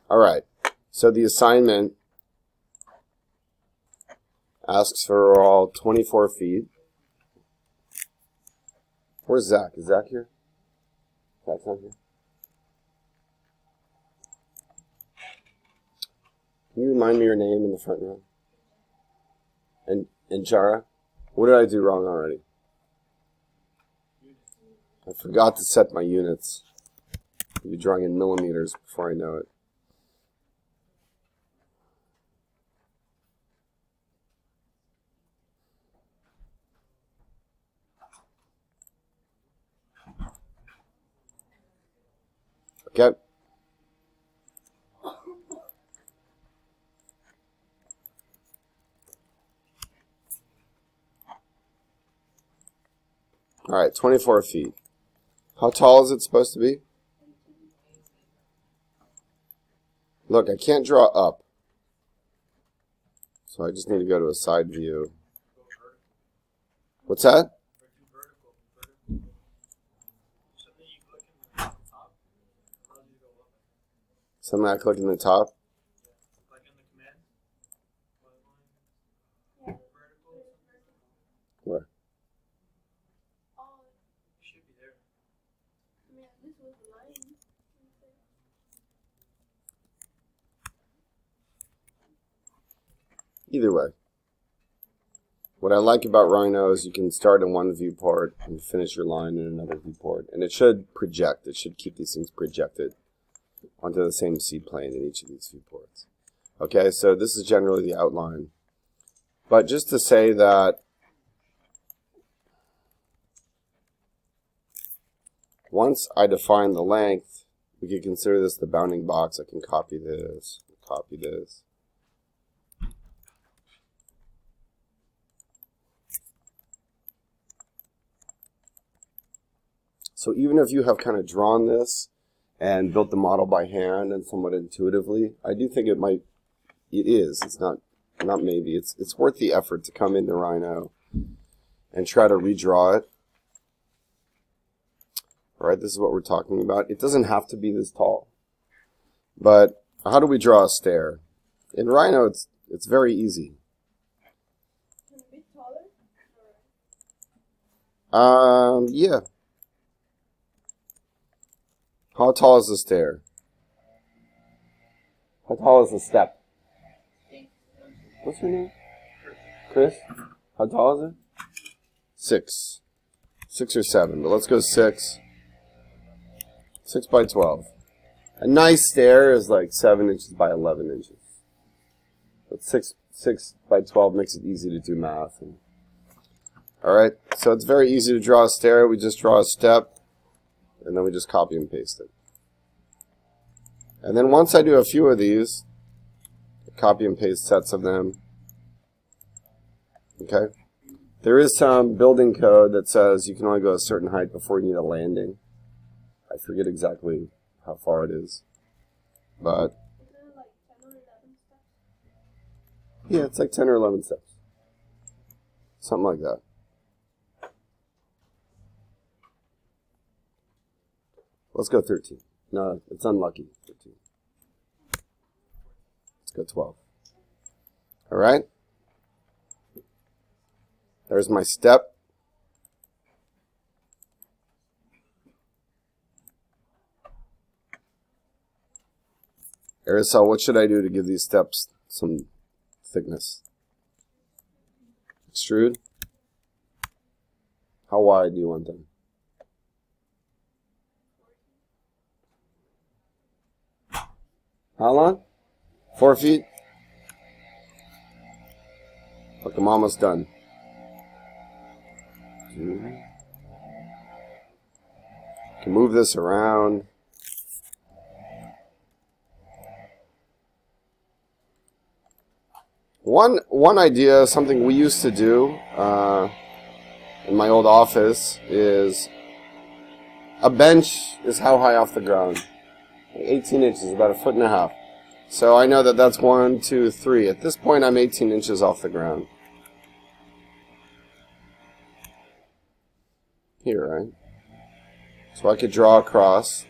Alright, so the assignment asks for all 24 feet. Where's Zach? Is Zach here? Zach's not here. Can you remind me your name in the front row? And Jara? What did I do wrong already? I forgot to set my units. I'll be drawing in millimeters before I know it. Okay. Alright, 24 feet. How tall is it supposed to be? Look, I can't draw up. So I just need to go to a side view. What's that? Something I click in the top? Where? Either way. What I like about Rhino is you can start in one viewport and finish your line in another viewport. And it should project. It should keep these things projected onto the same C-plane in each of these viewports. Okay, so this is generally the outline. But just to say that once I define the length, we could consider this the bounding box. I can copy this, copy this. So even if you have kind of drawn this and built the model by hand and somewhat intuitively, I do think it is. It's not maybe. It's worth the effort to come into Rhino and try to redraw it. All right, this is what we're talking about. It doesn't have to be this tall. But how do we draw a stair? In Rhino, it's very easy. Can it be taller? Yeah. How tall is the stair? How tall is the step? What's your name? Chris? How tall is it? 6. 6 or 7, but let's go 6. 6 by 12. A nice stair is like 7 inches by 11 inches. But 6 by 12 makes it easy to do math. Alright, so it's very easy to draw a stair. We just draw a step, and then we just copy and paste it. And then once I do a few of these, copy and paste sets of them. Okay? There is some building code that says you can only go a certain height before you need a landing. I forget exactly how far it is. But Is it like 10 or 11 steps? yeah, it's like 10 or 11 steps. Something like that. Let's go 13. No, it's unlucky. 13. Let's go 12. All right? There's my step. Aerosol, what should I do to give these steps some thickness? Extrude? How wide do you want them? How long? 4 feet? Look, I'm almost done. 2. Can move this around. One idea, something we used to do in my old office, is a bench is how high off the ground? 18 inches, about 1.5 feet. So I know that that's 1, 2, 3. At this point, I'm 18 inches off the ground. Here, right? So I could draw across.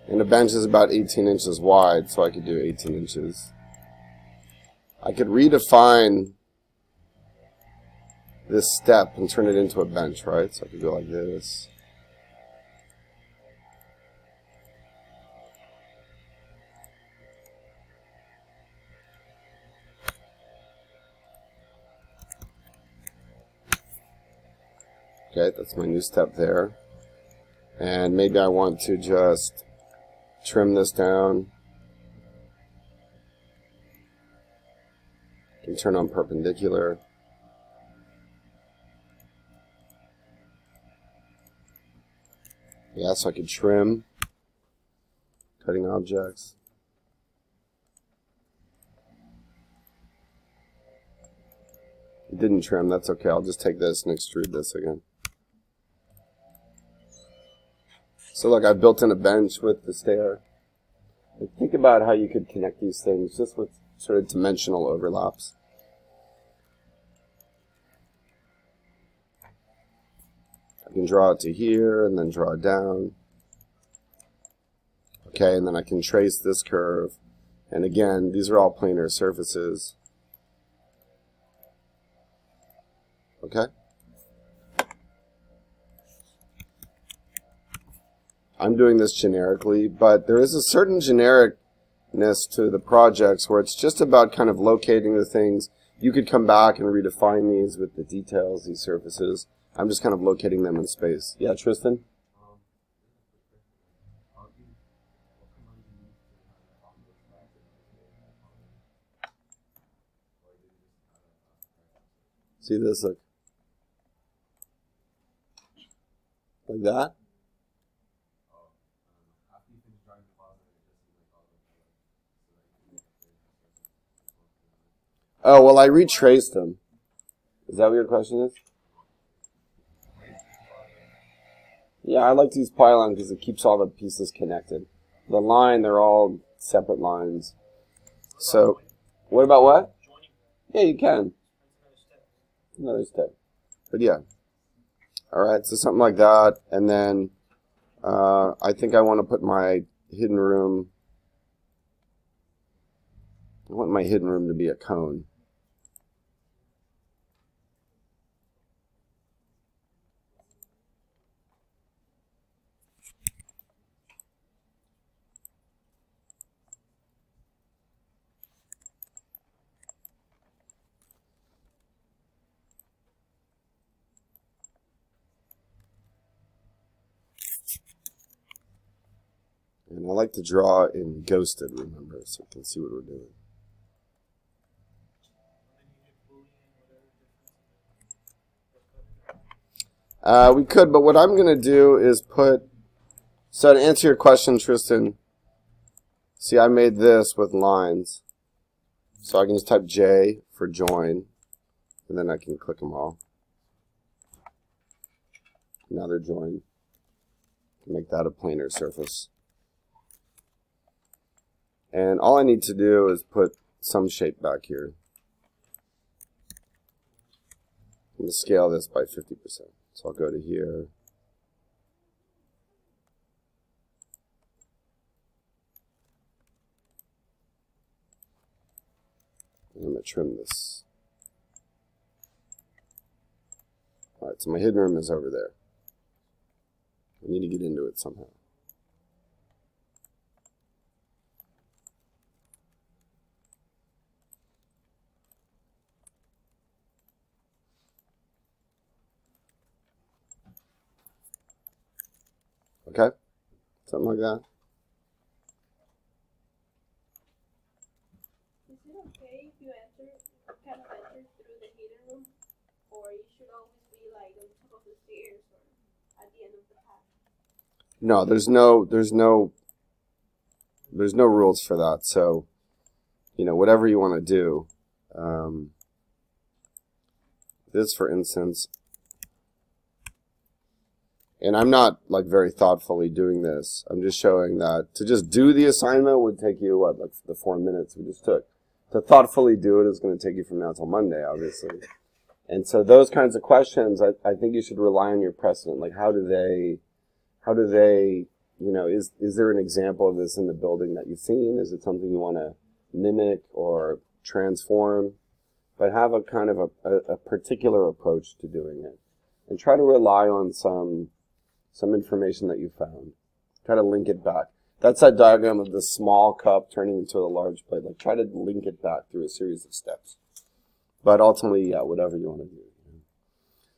And a bench is about 18 inches wide, so I could do 18 inches. I could redefine this step and turn it into a bench, right? So I could go like this. Okay, that's my new step there. And maybe I want to just trim this down. Can turn on perpendicular. Yeah, so I could trim. Cutting objects. It didn't trim, that's okay. I'll just take this and extrude this again. So look, I built in a bench with the stair. And think about how you could connect these things just with sort of dimensional overlaps. I can draw it to here and then draw it down. Okay, and then I can trace this curve. And again, these are all planar surfaces. Okay? I'm doing this generically, but there is a certain genericness to the projects where it's just about kind of locating the things. You could come back and redefine these with the details, these surfaces. I'm just kind of locating them in space. Yeah, Tristan? See this? Like that? Oh, well, I retraced them. Is that what your question is? Yeah, I like to use pylon because it keeps all the pieces connected. The line, they're all separate lines. So, what about what? Yeah, you can. Another step. But yeah. Alright, so something like that. And then I think I want to put my hidden room. I want my hidden room to be a cone. And I like to draw in ghosted, remember, so you can see what we're doing. We could, but what I'm going to do is put, so to answer your question, Tristan, see I made this with lines. So I can just type J for join, and then I can click them all. Now they're joined. Make that a planar surface. And all I need to do is put some shape back here. I'm going to scale this by 50%. So I'll go to here. And I'm going to trim this. Alright, so my hidden room is over there. I need to get into it somehow. Okay? Something like that. Is it okay if you kind of enter through the hidden room? Or you should always be like on top of the stairs or at the end of the path? No, there's no rules for that. So, whatever you want to do. This, for instance, and I'm not like very thoughtfully doing this. I'm just showing that to just do the assignment would take you, like the 4 minutes we just took. To thoughtfully do it is going to take you from now till Monday, obviously. And so those kinds of questions, I think you should rely on your precedent. Like how do they, is there an example of this in the building that you've seen? Is it something you want to mimic or transform? But have a kind of a particular approach to doing it. And try to rely on some information that you found. Try to link it back. That's that diagram of the small cup turning into a large plate. Like, try to link it back through a series of steps. But ultimately, yeah, whatever you want to do.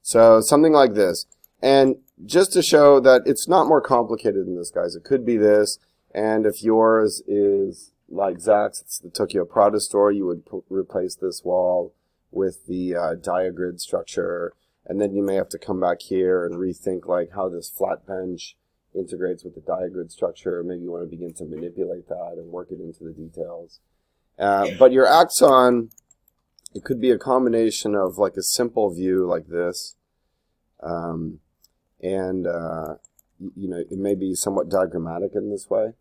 So something like this. And just to show that it's not more complicated than this, guys. It could be this. And if yours is like Zach's, it's the Tokyo Prada store, you would replace this wall with the diagrid structure. And then you may have to come back here and rethink like how this flat bench integrates with the diagrid structure. Maybe you want to begin to manipulate that and work it into the details. But your Axon, it could be a combination of like a simple view like this. It may be somewhat diagrammatic in this way.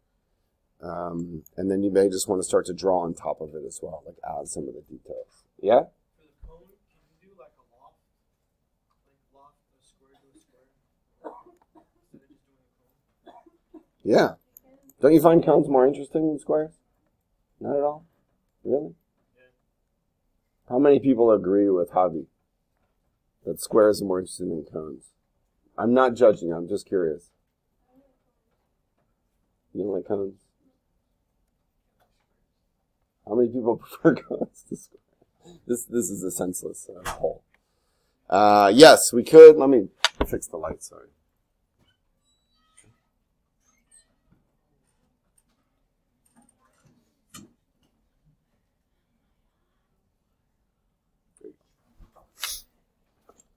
And then you may just want to start to draw on top of it as well, like add some of the details. Yeah? For the cone, can you do like a loft? Like loft a square to a square? Instead of just doing a cone? Yeah. Don't you find cones more interesting than squares? Not at all? Really? Yeah. How many people agree with Javi that squares are more interesting than cones? I'm not judging, I'm just curious. You don't like cones? How many people prefer cones to squares? This is a senseless whole. Yes, we could. Let me fix the light, sorry.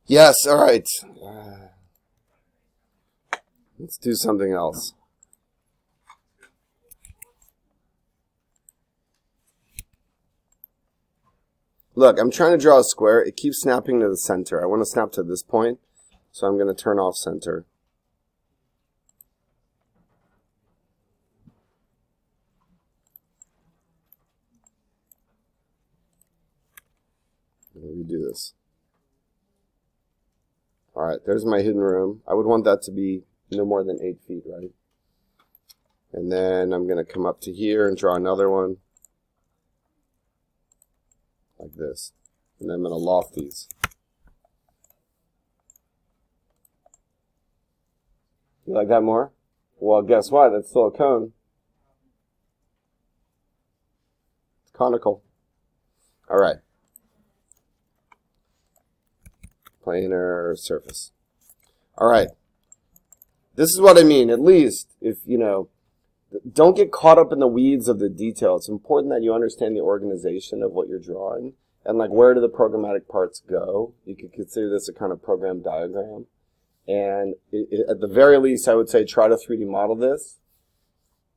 Yes, all right. Let's do something else. Look, I'm trying to draw a square. It keeps snapping to the center. I want to snap to this point, so I'm going to turn off center. I'm going to redo this. All right, there's my hidden room. I would want that to be no more than 8 feet, right? And then I'm going to come up to here and draw another one. Like this. And then I'm going to loft these. You like that more? Well, guess what? That's still a cone. It's conical. All right. Planar surface. All right. This is what I mean. At least, if, don't get caught up in the weeds of the detail. It's important that you understand the organization of what you're drawing and like where do the programmatic parts go. You could consider this a kind of program diagram. And at the very least, I would say try to 3D model this.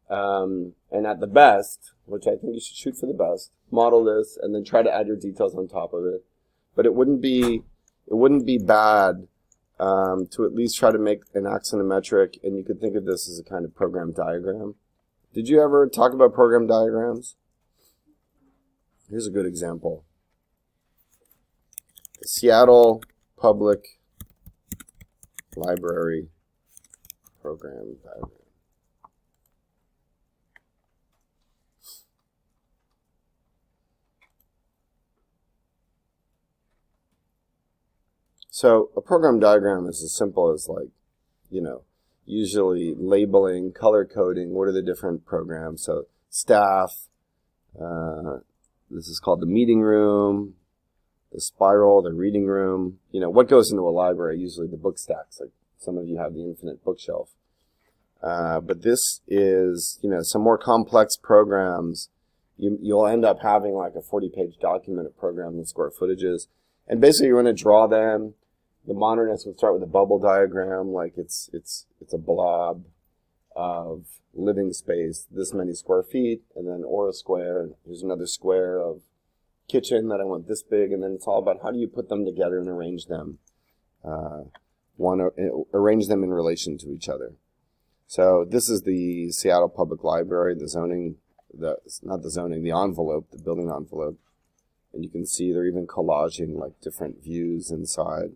And at the best, which I think you should shoot for the best, model this and then try to add your details on top of it. But it wouldn't be bad to at least try to make an axonometric, and you could think of this as a kind of program diagram. Did you ever talk about program diagrams? Here's a good example. The Seattle Public Library program diagram. So a program diagram is as simple as usually labeling, color coding, what are the different programs. So staff, this is called the meeting room, the spiral, the reading room. What goes into a library? Usually the book stacks, like some of you have the infinite bookshelf. But this is, some more complex programs. You'll end up having like a 40-page document of program and square footages. And basically you're going to draw them. The modernists would start with a bubble diagram, like it's a blob of living space, this many square feet, and then or a square. Here's another square of kitchen that I want this big, and then it's all about how do you put them together and arrange them, arrange them in relation to each other. So this is the Seattle Public Library, the envelope, the building envelope. And you can see they're even collaging like different views inside.